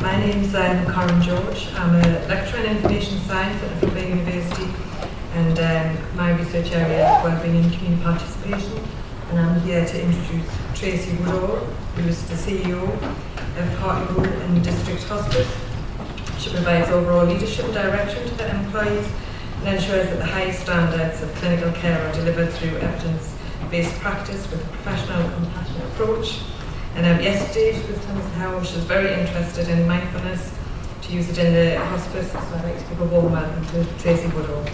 My name's Corinne George. I'm a lecturer in information science at Northumbria University, and my research area is wellbeing and community participation. And I'm here to introduce Tracy Woodall, who is the CEO of Hartlepool and District Hospice. She provides overall leadership and direction to their employees and ensures that the highest standards of clinical care are delivered through evidence-based practice with a professional and compassionate approach. And yesterday she was telling us how she was very interested in mindfulness, to use it in the hospice, so I'd like to give a warm welcome to Tracy Woodall.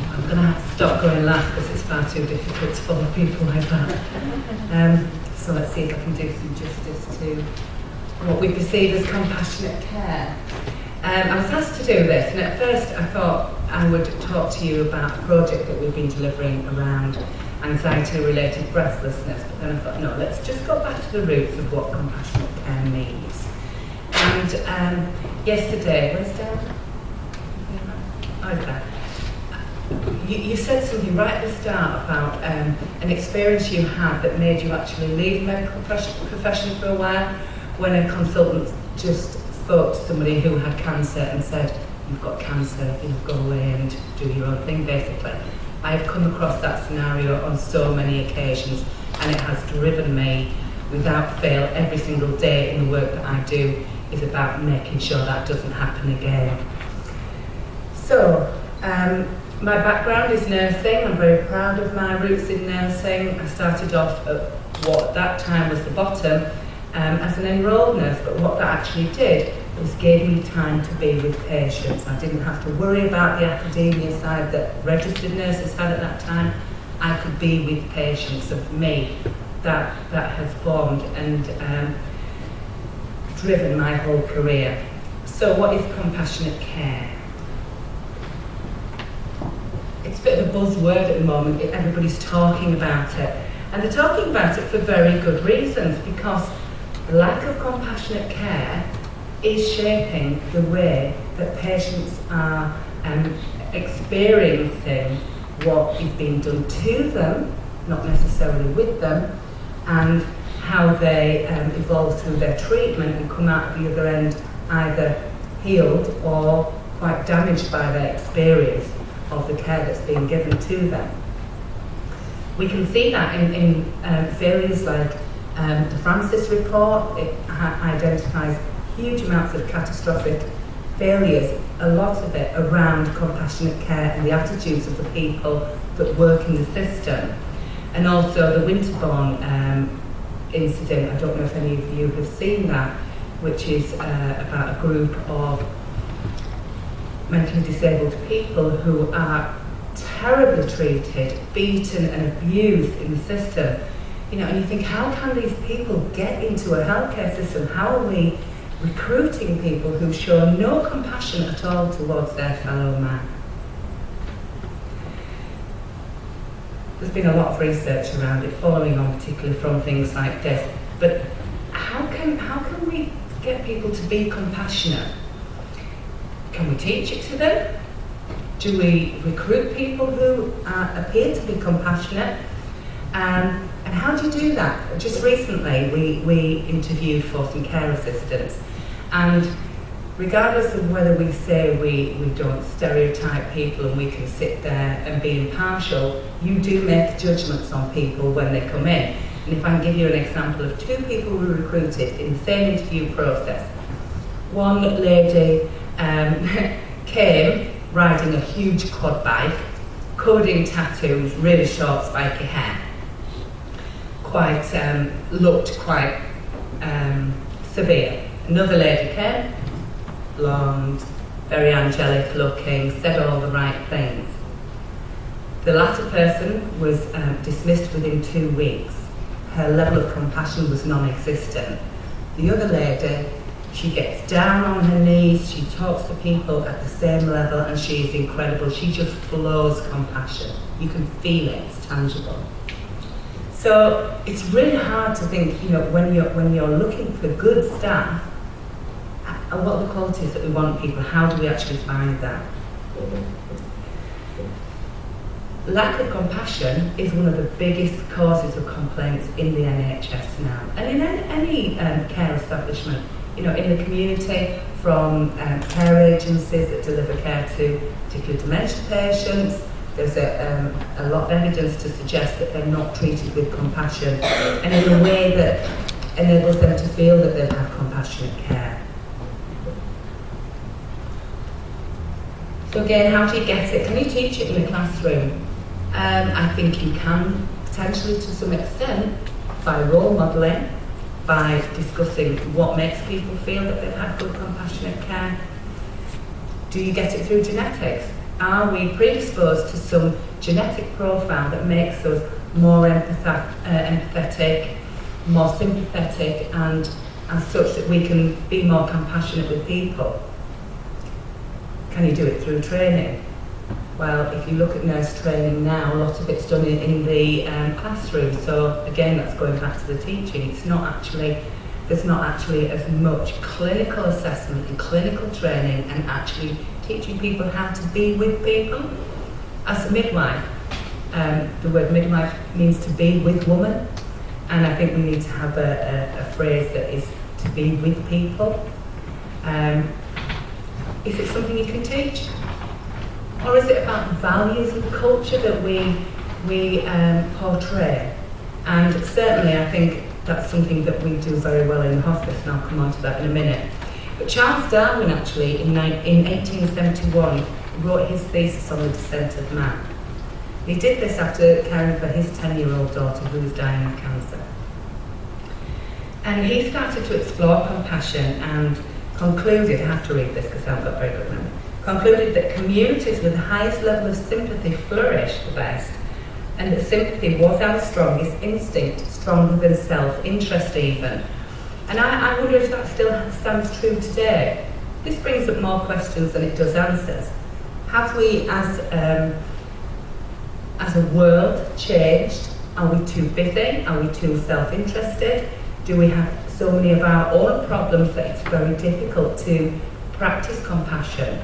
I'm going to have to stop going last because it's far too difficult to follow people like that. So let's see if I can do some justice to what we perceive as compassionate care. I was asked to do this, and at first I thought I would talk to you about a project that we've been delivering around anxiety-related breathlessness, but then I thought, no, let's just go back to the roots of what compassionate care means. And yesterday, where's Dan? Oh, there. You said something right at the start about an experience you had that made you actually leave the medical profession for a while, when a consultant just spoke to somebody who had cancer and said, you've got cancer, go away and do your own thing, basically. I've come across that scenario on so many occasions, and it has driven me without fail every single day in the work that I do is about making sure that doesn't happen again. So, my background is nursing. I'm very proud of my roots in nursing. I started off at what at that time was the bottom, as an enrolled nurse, but what that actually did was gave me time to be with patients. I didn't have to worry about the academia side that registered nurses had at that time. I could be with patients. And for me, that has formed and driven my whole career. So what is compassionate care? It's a bit of a buzzword at the moment. Everybody's talking about it. And they're talking about it for very good reasons, because the lack of compassionate care is shaping the way that patients are experiencing what is being done to them, not necessarily with them, and how they evolve through their treatment and come out the other end either healed or quite damaged by their experience of the care that's being given to them. We can see that in failures like the Francis report. It identifies huge amounts of catastrophic failures, a lot of it around compassionate care and the attitudes of the people that work in the system. And also the Winterbourne incident, I don't know if any of you have seen that, which is about a group of mentally disabled people who are terribly treated, beaten and abused in the system. And you think, how can these people get into a healthcare system? How are we recruiting people who show no compassion at all towards their fellow man? There's been a lot of research around it, following on particularly from things like this. But how can we get people to be compassionate? Can we teach it to them? Do we recruit people who appear to be compassionate? And how do you do that? Just recently, we interviewed for some care assistants, and regardless of whether we say we don't stereotype people and we can sit there and be impartial, you do make judgments on people when they come in. And if I can give you an example of two people we recruited in the same interview process. One lady came riding a huge quad bike, covered in tattoos, really short spiky hair. Looked quite severe. Another lady came, blonde, very angelic looking, said all the right things. The latter person was dismissed within 2 weeks. Her level of compassion was non-existent. The other lady, she gets down on her knees, she talks to people at the same level, and she is incredible. She just flows compassion. You can feel it, it's tangible. So it's really hard to think, when you're looking for good staff, what are the qualities that we want people? How do we actually find that? lack of compassion is one of the biggest causes of complaints in the NHS now, and in any care establishment. In the community, from care agencies that deliver care to particularly dementia patients. There's a lot of evidence to suggest that they're not treated with compassion and in a way that enables them to feel that they've had compassionate care. So again, how do you get it? Can you teach it in the classroom? I think you can, potentially to some extent, by role modelling, by discussing what makes people feel that they've had good compassionate care. Do you get it through genetics? Are we predisposed to some genetic profile that makes us more empathetic, more sympathetic, and such that we can be more compassionate with people? Can you do it through training? Well, if you look at nurse training now, a lot of it's done in the classroom. So again, that's going back to the teaching. There's not actually as much clinical assessment and clinical training and actually teaching people how to be with people. As a midwife, the word midwife means to be with woman, and I think we need to have a phrase that is to be with people. Is it something you can teach? Or is it about values and culture that we portray? And certainly I think that's something that we do very well in the hospice, and I'll come on to that in a minute. But Charles Darwin actually, in 1871, wrote his thesis on the descent of man. He did this after caring for his 10-year-old daughter who was dying of cancer. And he started to explore compassion and concluded, I have to read this because I haven't got very good memory, concluded that communities with the highest level of sympathy flourish the best, and that sympathy was our strongest instinct, stronger than self-interest even. And I wonder if that still stands true today. This brings up more questions than it does answers. Have we, as a world, changed? Are we too busy? Are we too self-interested? Do we have so many of our own problems that it's very difficult to practice compassion?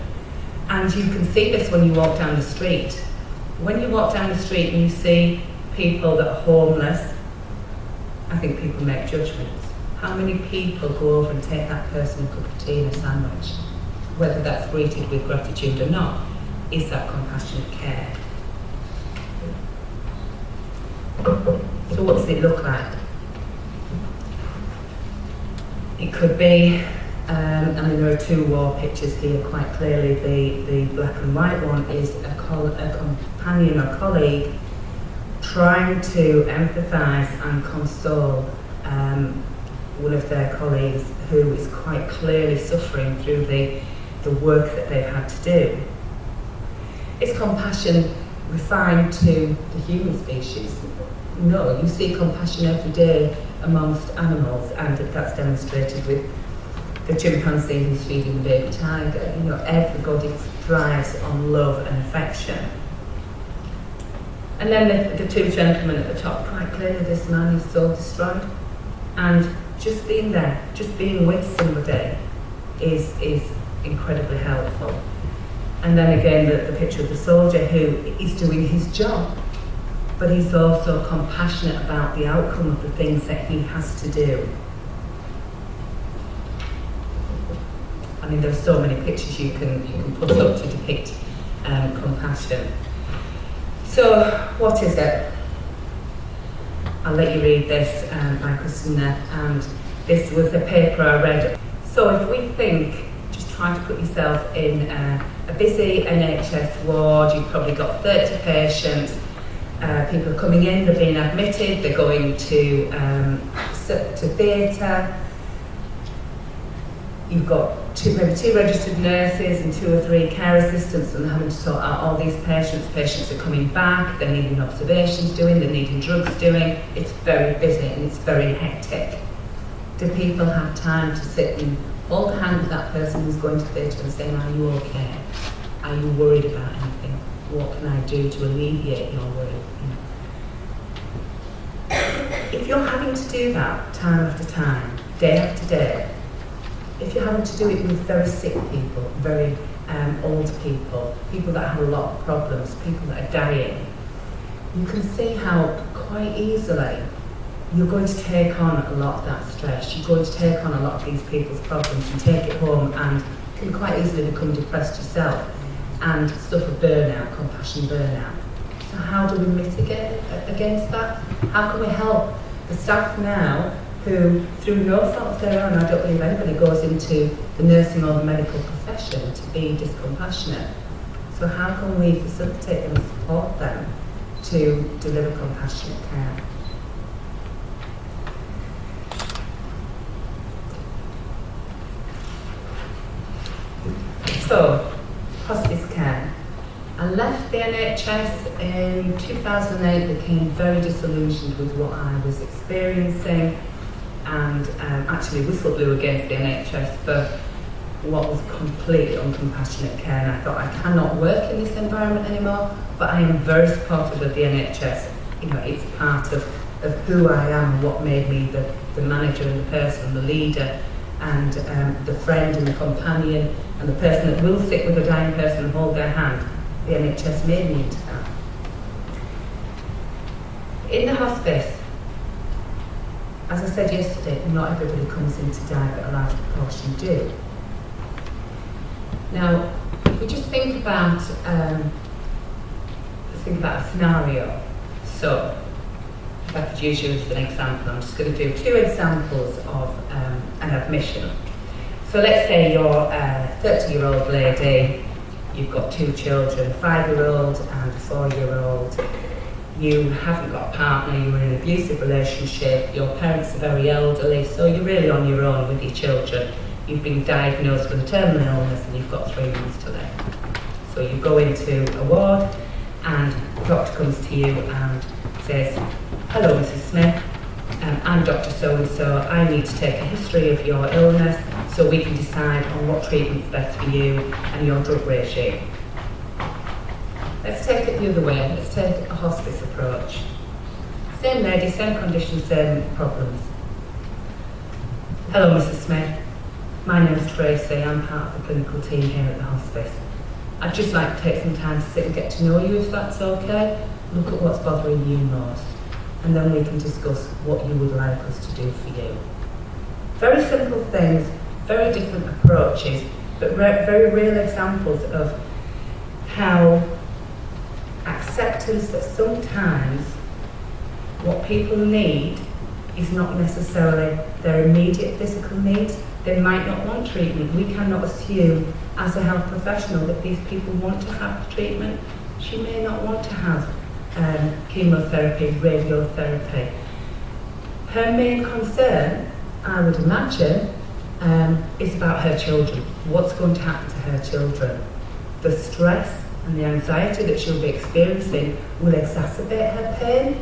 And you can see this when you walk down the street. When you walk down the street and you see people that are homeless, I think people make judgments. How many people go over and take that person a cup of tea and a sandwich? Whether that's greeted with gratitude or not, is that compassionate care? So what does it look like? It could be, there are two war pictures here quite clearly. The black and white one is a companion or colleague trying to empathise and console one of their colleagues who is quite clearly suffering through the work that they've had to do. Is compassion refined to the human species? No, you see compassion every day amongst animals, and that's demonstrated with the chimpanzee who's feeding the baby tiger. Everybody thrives on love and affection. And then the two gentlemen at the top, quite clearly this man is so distraught, and just being there, just being with somebody is incredibly helpful. And then again the picture of the soldier who is doing his job, but he's also compassionate about the outcome of the things that he has to do. There's so many pictures you can put up to depict compassion. So, what is it? I'll let you read this by Christina, and this was a paper I read. So if we think, just try to put yourself in a busy NHS ward, you've probably got 30 patients, people are coming in, they're being admitted, they're going to theatre. You've got maybe two registered nurses and 2 or 3 care assistants, and they're having to sort out all these patients. Patients are coming back, they're needing observations doing, they're needing drugs doing. It's very busy and it's very hectic. Do people have time to sit and hold the hand with that person who's going to theatre and saying, are you okay? Are you worried about anything? What can I do to alleviate your worry? If you're having to do that time after time, day after day, if you're having to do it with very sick people, very old people, people that have a lot of problems, people that are dying, you can see how quite easily you're going to take on a lot of that stress. You're going to take on a lot of these people's problems and take it home, and can quite easily become depressed yourself and suffer burnout, compassion burnout. So how do we mitigate against that? How can we help the staff now who, through no fault of their own, I don't believe anybody goes into the nursing or the medical profession to be discompassionate. So how can we facilitate them and support them to deliver compassionate care? So, hospice care. I left the NHS in 2008, became very disillusioned with what I was experiencing, and actually whistle blew against the NHS for what was completely uncompassionate care, and I thought, I cannot work in this environment anymore, but I am very supportive of the NHS. You know, it's part of who I am and what made me the manager and the person, the leader, and the friend and the companion, and the person that will sit with a dying person and hold their hand. The NHS made me into that. In the hospice, as I said yesterday, not everybody comes in to die, but a large proportion do. Now, if we just think about a scenario. So, if I could use you as an example, I'm just going to do 2 examples of an admission. So let's say you're a 30-year-old lady, you've got 2 children, a 5-year-old and a 4-year-old. You haven't got a partner, you're in an abusive relationship, your parents are very elderly, so you're really on your own with your children. You've been diagnosed with a terminal illness and you've got 3 months to live. So you go into a ward and the doctor comes to you and says, "Hello, Mrs. Smith, I'm Dr. So-and-so. I need to take a history of your illness so we can decide on what treatment's best for you and your drug regime." Let's take it the other way. Let's take a hospice approach. Same lady, same condition, same problems. "Hello, Mrs. Smith. My name's Tracy. I'm part of the clinical team here at the hospice. I'd just like to take some time to sit and get to know you, if that's okay. Look at what's bothering you most, and then we can discuss what you would like us to do for you." Very simple things, very different approaches, but very real examples of how acceptance that sometimes what people need is not necessarily their immediate physical needs. They might not want treatment. We cannot assume as a health professional that these people want to have treatment. She may not want to have chemotherapy, radiotherapy. Her main concern, I would imagine, is about her children. What's going to happen to her children? The stress and the anxiety that she'll be experiencing will exacerbate her pain.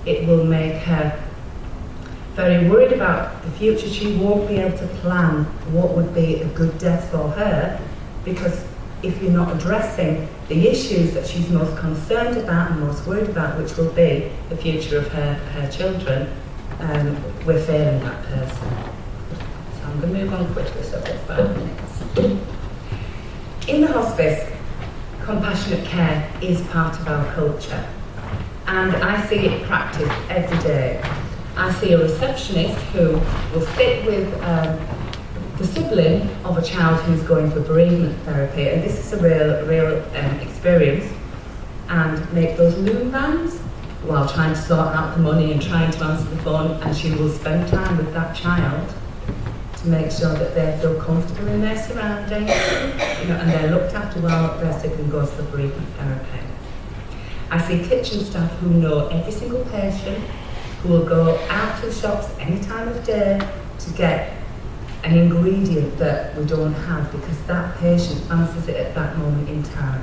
It will make her very worried about the future. She won't be able to plan what would be a good death for her, because if you're not addressing the issues that she's most concerned about and most worried about, which will be the future of her children, we're failing that person. So I'm going to move on quickly, so I've got 5 minutes. In the hospice, compassionate care is part of our culture, and I see it practiced every day. I see a receptionist who will sit with the sibling of a child who's going for bereavement therapy, and this is a real experience, and make those loom bands while trying to sort out the money and trying to answer the phone, and she will spend time with that child to make sure that they feel comfortable in their surroundings, and they're looked after while their sibling goes for bereavement therapy. I see kitchen staff who know every single patient, who will go out to the shops any time of day to get an ingredient that we don't have because that patient fancies it at that moment in time.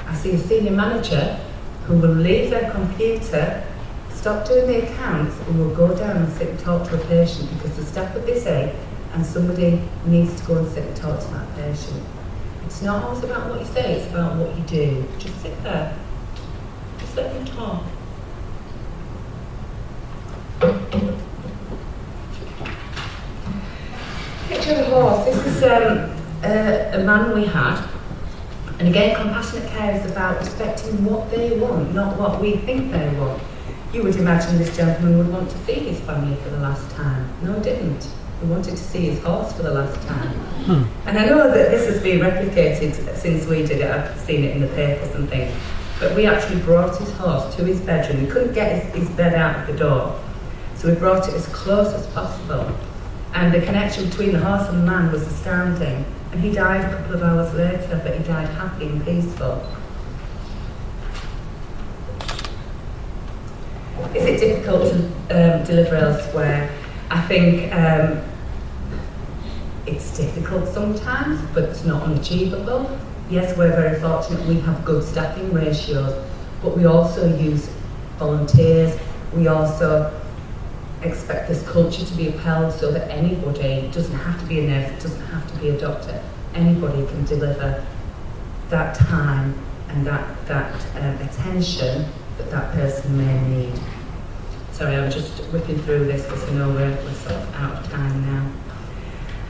I see a senior manager who will leave their computer, stop doing the accounts, and will go down and sit and talk to a patient because the staff are busy and somebody needs to go and sit and talk to that patient. It's not always about what you say, it's about what you do. Just sit there. Just let them talk. Picture of a horse. This is a man we had And again, compassionate care is about respecting what they want, not what we think they want. You would imagine this gentleman would want to see his family for the last time. No, he didn't. He wanted to see his horse for the last time. And I know that this has been replicated since we did it. I've seen it in the papers and things. But we actually brought his horse to his bedroom. We couldn't get his bed out of the door. So we brought it as close as possible. And the connection between the horse and the man was astounding. And he died a couple of hours later, but he died happy and peaceful. Is it difficult to deliver elsewhere? I think it's difficult sometimes, but it's not unachievable. Yes, we're very fortunate we have good staffing ratios, but we also use volunteers. We also expect this culture to be upheld so that anybody, it doesn't have to be a nurse, it doesn't have to be a doctor, anybody can deliver that time and that attention that person may need. Sorry, I'm just whipping through this because I know we're sort of out of time now.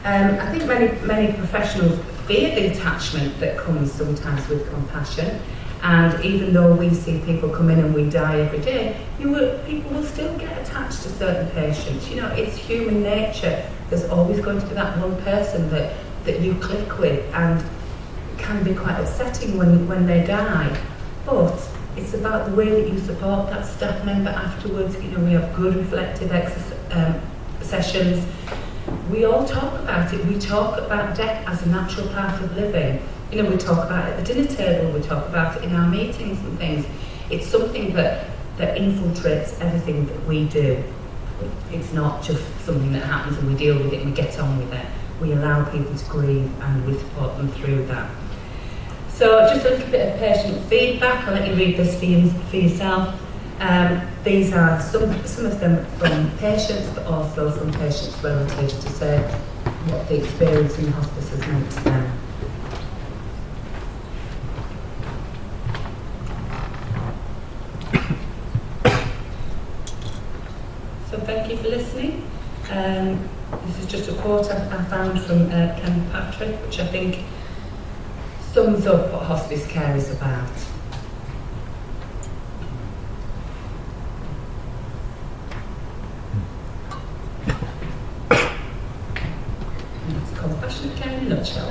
I think many professionals fear the attachment that comes sometimes with compassion, and even though we see people come in and we die every day, people will still get attached to certain patients. You know, it's human nature. There's always going to be that one person that you click with, and it can be quite upsetting when they die. But it's about the way that you support that staff member afterwards. You know, we have good reflective sessions. We all talk about it. We talk about death as a natural part of living. You know, we talk about it at the dinner table, we talk about it in our meetings and things. It's something that infiltrates everything that we do. It's not just something that happens and we deal with it and we get on with it. We allow people to grieve and we support them through that. So just a little bit of patient feedback. I'll let you read this for yourself. These are some of them from patients, but also from patients' relatives, to say what the experience in hospice has meant to them. So thank you for listening. This is just a quote I found from Ken Patrick, which I think sums up what hospice care is about. It's compassionate care in a nutshell.